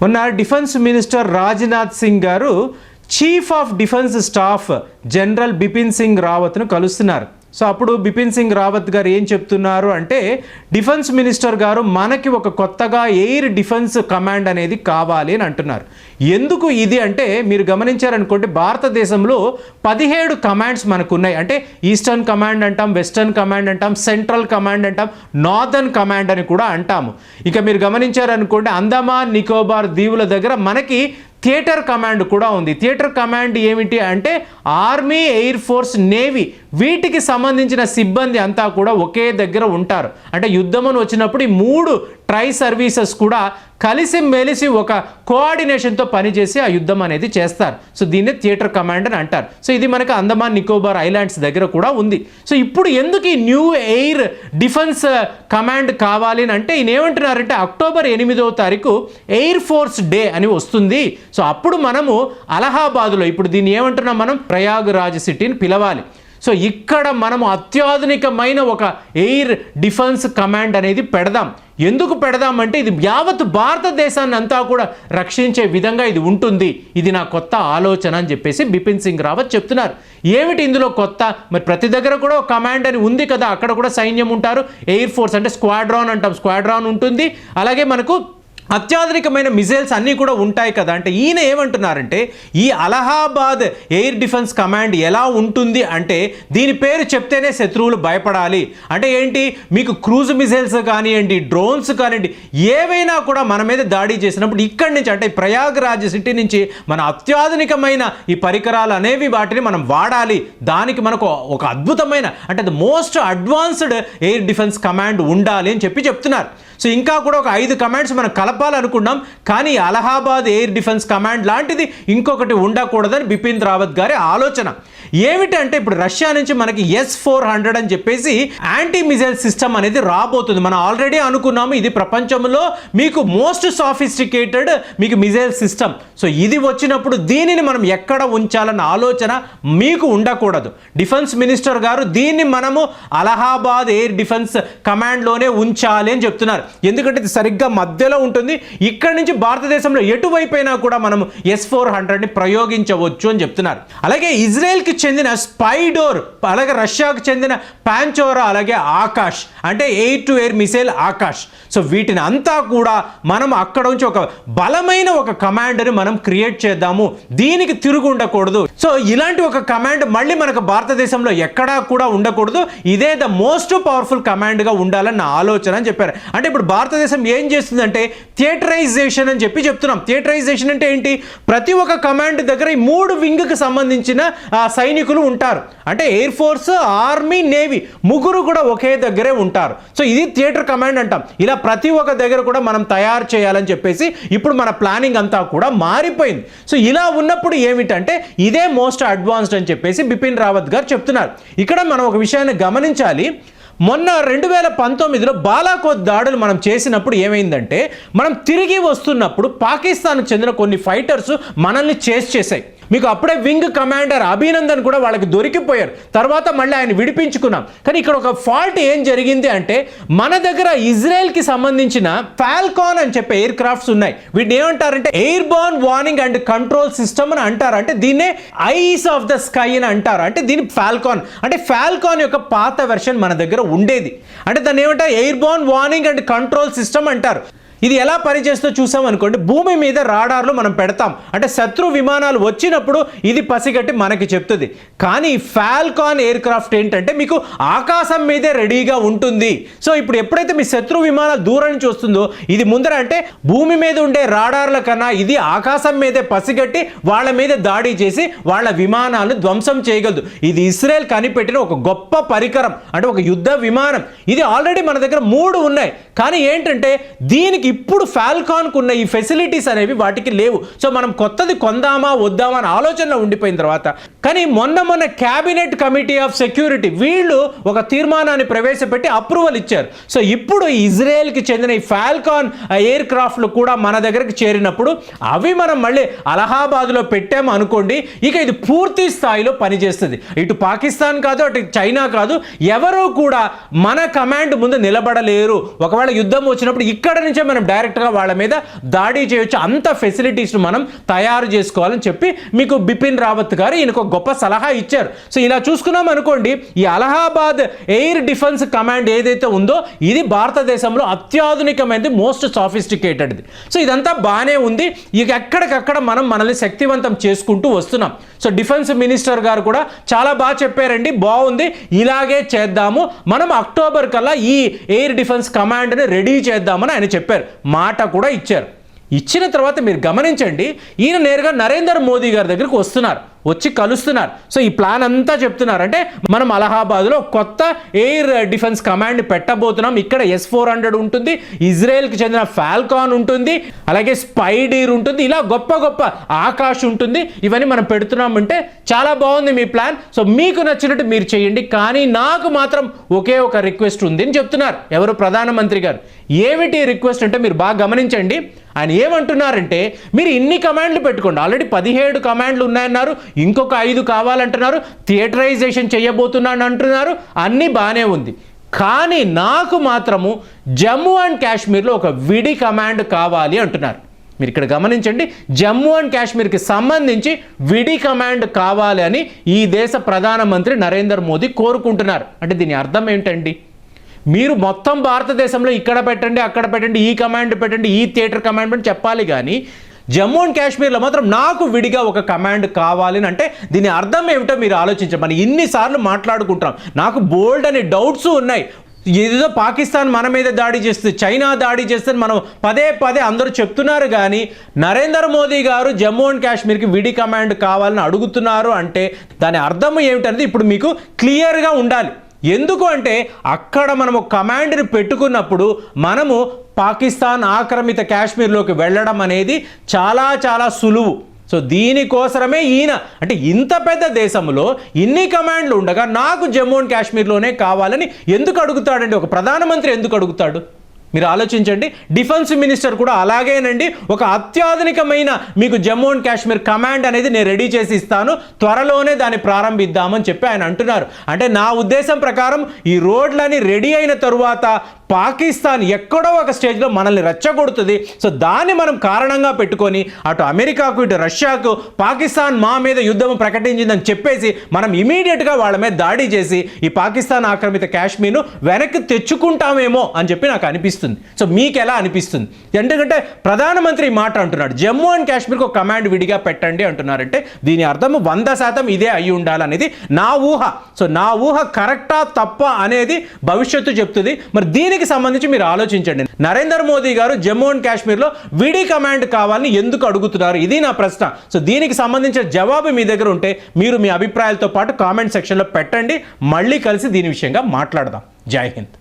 మొన్న defence minister Rajnath Singh garu chief of defence staff general Bipin Singh రావత్ను కలుస్తున్నారు. సో అప్పుడు బిపిన్ సింగ్ రావత్ గారు ఏం చెప్తున్నారు అంటే, డిఫెన్స్ మినిస్టర్ గారు మనకి ఒక కొత్తగా ఎయిర్ డిఫెన్స్ కమాండ్ అనేది కావాలి అని అంటున్నారు. ఎందుకు ఇది అంటే, మీరు గమనించారనుకోండి, భారతదేశంలో 17 కమాండ్స్ మనకు ఉన్నాయి. అంటే ఈస్టర్న్ కమాండ్ అంటాం, వెస్టర్న్ కమాండ్ అంటాం, సెంట్రల్ కమాండ్ అంటాం, నార్దర్న్ కమాండ్ అని కూడా అంటాము. ఇక మీరు గమనించారనుకోండి, అండమాన్ నికోబార్ దీవుల దగ్గర మనకి థియేటర్ కమాండ్ కూడా ఉంది. థియేటర్ కమాండ్ ఏమిటి అంటే, ఆర్మీ, ఎయిర్ ఫోర్స్, నేవీ వీటికి సంబంధించిన సిబ్బంది అంతా కూడా ఒకే దగ్గర ఉంటారు. అంటే యుద్ధం అని వచ్చినప్పుడు ఈ 3 ట్రై సర్వీసెస్ కూడా కలిసి మెలిసి ఒక కోఆర్డినేషన్తో పనిచేసి ఆ యుద్ధం అనేది చేస్తారు. సో దీన్ని థియేటర్ కమాండ్ అని అంటారు. సో ఇది మనకు అండమాన్ నికోబార్ ఐలాండ్స్ దగ్గర కూడా ఉంది. సో ఇప్పుడు ఎందుకు ఈ న్యూ ఎయిర్ డిఫెన్స్ కమాండ్ కావాలి అని అంటే, ఈయన ఏమంటున్నారంటే, అక్టోబర్ 8వ తారీఖు ఎయిర్ ఫోర్స్ డే అని వస్తుంది. సో అప్పుడు మనము అలహాబాద్లో, ఇప్పుడు దీన్ని ఏమంటున్నాం మనం, ప్రయాగ్రాజ్ సిటీని పిలవాలి. సో ఇక్కడ మనము అత్యాధునికమైన ఒక ఎయిర్ డిఫెన్స్ కమాండ్ అనేది పెడదాం. ఎందుకు పెడదామంటే, ఇది యావత్ భారతదేశాన్ని అంతా కూడా రక్షించే విధంగా ఇది ఉంటుంది. ఇది నా కొత్త ఆలోచన అని చెప్పేసి బిపిన్ సింగ్ రావత్ చెప్తున్నారు. ఏమిటి ఇందులో కొత్త? మరి ప్రతి దగ్గర కూడా ఒక కమాండ్ అని ఉంది కదా, అక్కడ కూడా సైన్యం ఉంటారు. ఎయిర్ ఫోర్స్ అంటే స్క్వాడ్రాన్ అంటాం, స్క్వాడ్రాన్ ఉంటుంది. అలాగే మనకు అత్యాధునికమైన మిజైల్స్ అన్నీ కూడా ఉంటాయి కదా. అంటే ఈయన ఏమంటున్నారంటే, ఈ అలహాబాద్ ఎయిర్ డిఫెన్స్ కమాండ్ ఎలా ఉంటుంది అంటే, దీని పేరు చెప్తేనే శత్రువులు భయపడాలి. అంటే ఏంటి, మీకు క్రూజ్ మిజైల్స్ కానివ్వండి, డ్రోన్స్ కానివ్వండి, ఏవైనా కూడా మన మీద దాడి చేసినప్పుడు ఇక్కడి నుంచి, అంటే ప్రయాగ్రాజ్ సిటీ నుంచి మన అత్యాధునికమైన ఈ పరికరాలు అనేవి వాటిని మనం వాడాలి. దానికి మనకు ఒక అద్భుతమైన, అంటే the most advanced air defence command ఉండాలి అని చెప్తున్నారు. సో ఇంకా కూడా ఒక 5 కమాండ్స్ మనం కలపాలనుకున్నాం, కానీ అలహాబాద్ ఎయిర్ డిఫెన్స్ కమాండ్ లాంటిది ఇంకొకటి ఉండకూడదని బిపిన్ రావత్ గారి ఆలోచన. ఏమిటంటే, ఇప్పుడు రష్యా నుంచి మనకి S-400 అని చెప్పేసి యాంటీ మిజైల్ సిస్టమ్ అనేది రాబోతుంది. మనం ఆల్రెడీ అనుకున్నాము, ఇది ప్రపంచంలో మీకు మోస్ట్ సాఫిస్టికేటెడ్ మీకు మిజైల్ సిస్టమ్. సో ఇది వచ్చినప్పుడు దీనిని మనం ఎక్కడ ఉంచాలన్న ఆలోచన మీకు ఉండకూడదు. డిఫెన్స్ మినిస్టర్ గారు దీన్ని మనము అలహాబాద్ ఎయిర్ డిఫెన్స్ కమాండ్లోనే ఉంచాలి అని చెప్తున్నారు. ఎందుకంటే ఇది సరిగ్గా మధ్యలో ఉంటుంది. ఇక్కడి నుంచి భారతదేశంలో ఎటువైపోయినా కూడా మనము S-400ని ప్రయోగించవచ్చు అని చెప్తున్నారు. అలాగే ఇజ్రాయెల్కి చెందిన స్పైడోర్, అలాగే రష్యాకు చెందిన పాంచోరా, అలాగే ఆకాష్ అంటే air to air missile Akash. So వీటిని అంతా కూడా మనం అక్కడ నుంచి ఒక బలమైన ఒక కమాండ్ని మనం క్రియేట్ చేద్దాము. దీనికి తిరుగు ఉండకూడదు. సో ఇలాంటి ఒక కమాండ్ మళ్ళీ మనకు భారతదేశంలో ఎక్కడా కూడా ఉండకూడదు. ఇదే ద మోస్ట్ పవర్ఫుల్ కమాండ్గా ఉండాలని నా ఆలోచన అని చెప్పారు. అంటే ఇప్పుడు భారతదేశం ఏం చేస్తుందంటే, థియేటరైజేషన్ అని చెప్తున్నాం. థియేటరైజేషన్ అంటే ఏంటి, ప్రతి ఒక్క కమాండ్ దగ్గర ఈ 3 వింగ్కి సంబంధించిన సైనికులు ఉంటారు. అంటే ఎయిర్ ఫోర్స్, ఆర్మీ, నేవీ ముగ్గురు కూడా ఒకే దగ్గరే ఉంటారు. సో ఇది థియేటర్ కమాండ్ అంటాం. ఇలా ప్రతి ఒక్క దగ్గర కూడా మనం తయారు చేయాలని చెప్పేసి ఇప్పుడు మన ప్లానింగ్ అంతా కూడా మారిపోయింది. సో ఇలా ఉన్నప్పుడు ఏమిటంటే, ఇదే మోస్ట్ అడ్వాన్స్డ్ అని చెప్పేసి బిపిన్ రావత్ గారు చెప్తున్నారు. ఇక్కడ మనం ఒక విషయాన్ని గమనించాలి. మొన్న 2019లో బాలాకోట్ దాడులు మనం చేసినప్పుడు ఏమైందంటే, మనం తిరిగి వస్తున్నప్పుడు పాకిస్తాన్కు చెందిన కొన్ని ఫైటర్స్ మనల్ని చేస్ చేశాయి. మీకు అప్పుడే వింగ్ కమాండర్ అభినందన్ కూడా వాళ్ళకి దొరికిపోయారు. తర్వాత మళ్ళీ ఆయన విడిపించుకున్నాం. కానీ ఇక్కడ ఒక ఫాల్ట్ ఏం జరిగింది అంటే, మన దగ్గర ఇజ్రాయెల్కి సంబంధించిన ఫాల్కాన్ అని చెప్పే ఎయిర్ క్రాఫ్ట్స్ ఉన్నాయి. వీటిని ఏమంటారంటే air Born warning and control system అని అంటారు. అంటే దీన్నే ఐస్ ఆఫ్ ద స్కై అని అంటారు. అంటే దీని ఫాల్కాన్, అంటే ఫాల్కాన్ యొక్క పాత వెర్షన్ మన దగ్గర ఉండేది. అంటే దాన్ని ఏమంటారు, air Born warning and control system అంటారు. ఇది ఎలా పనిచేస్తుందో చూసాం అనుకోండి, భూమి మీద రాడార్లు మనం పెడతాం. అంటే శత్రు విమానాలు వచ్చినప్పుడు ఇది పసిగట్టి మనకి చెప్తుంది. కానీ ఫాల్కాన్ ఎయిర్ క్రాఫ్ట్ ఏంటంటే, మీకు ఆకాశం మీదే రెడీగా ఉంటుంది. సో ఇప్పుడు ఎప్పుడైతే మీ శత్రు విమానాలు దూరం నుంచి వస్తుందో, ఇది ముందర అంటే భూమి మీద ఉండే రాడార్ల కన్నా ఇది ఆకాశం మీదే పసిగట్టి వాళ్ళ మీద దాడి చేసి వాళ్ళ విమానాలను ధ్వంసం చేయగలదు. ఇది ఇజ్రాయెల్ కనిపెట్టిన ఒక గొప్ప పరికరం, అంటే ఒక యుద్ధ విమానం. ఇది ఆల్రెడీ మన దగ్గర 3 ఉన్నాయి. కానీ ఏంటంటే, దీనికి ఇప్పుడు ఫాల్కాన్కు ఉన్న ఈ ఫెసిలిటీస్ అనేవి వాటికి లేవు. సో మనం కొత్తది కొందామా వద్దామా అని ఆలోచనలో ఉండిపోయిన తర్వాత కానీ మొన్న క్యాబినెట్ కమిటీ ఆఫ్ సెక్యూరిటీ వీళ్ళు ఒక తీర్మానాన్ని ప్రవేశపెట్టి అప్రూవల్ ఇచ్చారు. సో ఇప్పుడు ఇజ్రాయెల్కి చెందిన ఈ ఫాల్కాన్ ఎయిర్ క్రాఫ్ట్లు కూడా మన దగ్గరికి చేరినప్పుడు అవి మనం మళ్ళీ అలహాబాద్లో పెట్టాము అనుకోండి, ఇక ఇది పూర్తి స్థాయిలో పనిచేస్తుంది. ఇటు పాకిస్తాన్ కాదు, అటు చైనా కాదు, ఎవరూ కూడా మన కమాండ్ ముందు నిలబడలేరు. ఒకవేళ యుద్ధం వచ్చినప్పుడు ఇక్కడ నుంచే మనం డైరెక్ట్గా వాళ్ళ మీద దాడి చేయొచ్చు. అంత ఫెసిలిటీస్ మనం తయారు చేసుకోవాలని చెప్పి మీకు బిపిన్ రావత్ గారు ఈయనకు గొప్ప సలహా ఇచ్చారు. సో ఇలా చూసుకున్నాం అనుకోండి, ఈ అలహాబాద్ ఎయిర్ డిఫెన్స్ కమాండ్ ఏదైతే ఉందో ఇది భారతదేశంలో అత్యాధునికమైనది, మోస్ట్ సాఫిస్టికేటెడ్ది. సో ఇదంతా బాగానే ఉంది. ఇక ఎక్కడికక్కడ మనం మనల్ని శక్తివంతం చేసుకుంటూ వస్తున్నాం. సో డిఫెన్స్ మినిస్టర్ గారు కూడా చాలా బాగా చెప్పారండి, బాగుంది, ఇలాగే చేద్దాము, మనం అక్టోబర్ కల్లా ఈ ఎయిర్ డిఫెన్స్ కమాండ్ని రెడీ చేద్దామని ఆయన చెప్పారు, మాట కూడా ఇచ్చారు. ఇచ్చిన తర్వాత మీరు గమనించండి, ఈయన నేరుగా నరేంద్ర మోదీ గారి దగ్గరికి వస్తున్నారు, వచ్చి కలుస్తున్నారు. సో ఈ ప్లాన్ అంతా చెప్తున్నారు. అంటే మనం అలహాబాద్లో కొత్త ఎయిర్ డిఫెన్స్ కమాండ్ పెట్టబోతున్నాం. ఇక్కడ S-400 ఉంటుంది, ఇజ్రాయెల్కి చెందిన ఫాల్కాన్ ఉంటుంది, అలాగే స్పైడీర్ ఉంటుంది, ఇలా గొప్ప గొప్ప ఆకాష్ ఉంటుంది. ఇవన్నీ మనం పెడుతున్నామంటే చాలా బాగుంది మీ ప్లాన్. సో మీకు నచ్చినట్టు మీరు చేయండి, కానీ నాకు మాత్రం ఒకే ఒక రిక్వెస్ట్ ఉంది అని చెప్తున్నారు. ఎవరు? ప్రధానమంత్రి గారు. ఏమిటి రిక్వెస్ట్ అంటే మీరు బాగా గమనించండి. ఆయన ఏమంటున్నారంటే, మీరు ఇన్ని కమాండ్లు పెట్టుకోండి, ఆల్రెడీ 17 కమాండ్లు ఉన్నాయన్నారు, ఇంకొక 5 కావాలంటున్నారు, థియేటరైజేషన్ చేయబోతున్నాను అంటున్నారు, అన్నీ బాగానే ఉంది. కానీ నాకు మాత్రము జమ్మూ అండ్ కాశ్మీర్లో ఒక విడి కమాండ్ కావాలి అంటున్నారు. మీరు ఇక్కడ గమనించండి, జమ్మూ అండ్ కాశ్మీర్కి సంబంధించి విడి కమాండ్ కావాలి అని ఈ దేశ ప్రధానమంత్రి నరేంద్ర మోదీ కోరుకుంటున్నారు. అంటే దీని అర్థం ఏంటండి? మీరు మొత్తం భారతదేశంలో ఇక్కడ పెట్టండి, అక్కడ పెట్టండి, ఈ కమాండ్ పెట్టండి, ఈ థియేటర్ కమాండ్ అని చెప్పాలి, కానీ జమ్మూ అండ్ కాశ్మీర్లో మాత్రం నాకు విడిగా ఒక కమాండ్ కావాలి అంటే దీని అర్థం ఏమిటో మీరు ఆలోచించండి. మనం ఇన్నిసార్లు మాట్లాడుకుంటాం, నాకు బోల్డ్ అనే డౌట్స్ ఉన్నాయి. ఏదో పాకిస్తాన్ మన మీద దాడి చేస్తుంది, చైనా దాడి చేస్తుంది, మనం పదే అందరూ చెప్తున్నారు, కానీ నరేంద్ర మోదీ గారు జమ్మూ అండ్ కాశ్మీర్కి విడి కమాండ్ కావాలని అడుగుతున్నారు అంటే దాని అర్థం ఏమిటనేది ఇప్పుడు మీకు క్లియర్గా ఉండాలి. ఎందుకు అంటే అక్కడ మనము కమాండ్ని పెట్టుకున్నప్పుడు మనము పాకిస్తాన్ ఆక్రమిత కాశ్మీర్లోకి వెళ్ళడం అనేది చాలా సులువు. సో దీనికోసమే ఈయన అంటే ఇంత పెద్ద దేశంలో ఇన్ని కమాండ్లు ఉండగా నాకు జమ్మూ అండ్ కాశ్మీర్లోనే కావాలని ఎందుకు అడుగుతాడండి? ఒక ప్రధానమంత్రి ఎందుకు అడుగుతాడు? మీరు ఆలోచించండి. డిఫెన్స్ మినిస్టర్ కూడా అలాగేనండి, ఒక అత్యాధునికమైన మీకు జమ్మూ అండ్ కాశ్మీర్ కమాండ్ అనేది నేను రెడీ చేసి ఇస్తాను, త్వరలోనే దాన్ని ప్రారంభిద్దామని చెప్పి ఆయన అంటున్నారు. అంటే నా ఉద్దేశం ప్రకారం ఈ రోడ్లని రెడీ అయిన తరువాత పాకిస్తాన్ ఎక్కడో ఒక స్టేజ్లో మనల్ని రెచ్చగొడుతుంది. సో దాన్ని మనం కారణంగా పెట్టుకొని అటు అమెరికాకు ఇటు రష్యాకు పాకిస్తాన్ మా మీద యుద్ధం ప్రకటించిందని చెప్పేసి మనం ఇమీడియట్గా వాళ్ళ మీద దాడి చేసి ఈ పాకిస్తాన్ ఆక్రమిత కాశ్మీర్ను వెనక్కి తెచ్చుకుంటామేమో అని చెప్పి నాకు అనిపిస్తుంది. సో మీకు ఎలా అనిపిస్తుంది? ఎందుకంటే ప్రధానమంత్రి మాట అంటున్నాడు, జమ్మూ అండ్ కాశ్మీర్కి ఒక కమాండ్ విడిగా పెట్టండి అంటున్నారంటే దీని అర్థం 100% ఇదే అయి ఉండాలనేది నా ఊహ. సో నా ఊహ కరెక్టా తప్ప అనేది భవిష్యత్తు చెప్తుంది. మరి దీనికి సంబంధించి మీరు ఆలోచించండి. నరేంద్ర మోదీ గారు జమ్మూ అండ్ కాశ్మీర్లో విడి కమాండ్ కావాలని ఎందుకు అడుగుతున్నారు? ఇది నా ప్రశ్న. సో దీనికి సంబంధించిన జవాబు మీ దగ్గర ఉంటే మీరు మీ అభిప్రాయాలతో పాటు కామెంట్ సెక్షన్లో పెట్టండి. మళ్ళీ కలిసి దీని విషయంగా మాట్లాడదాం. జై హింద్.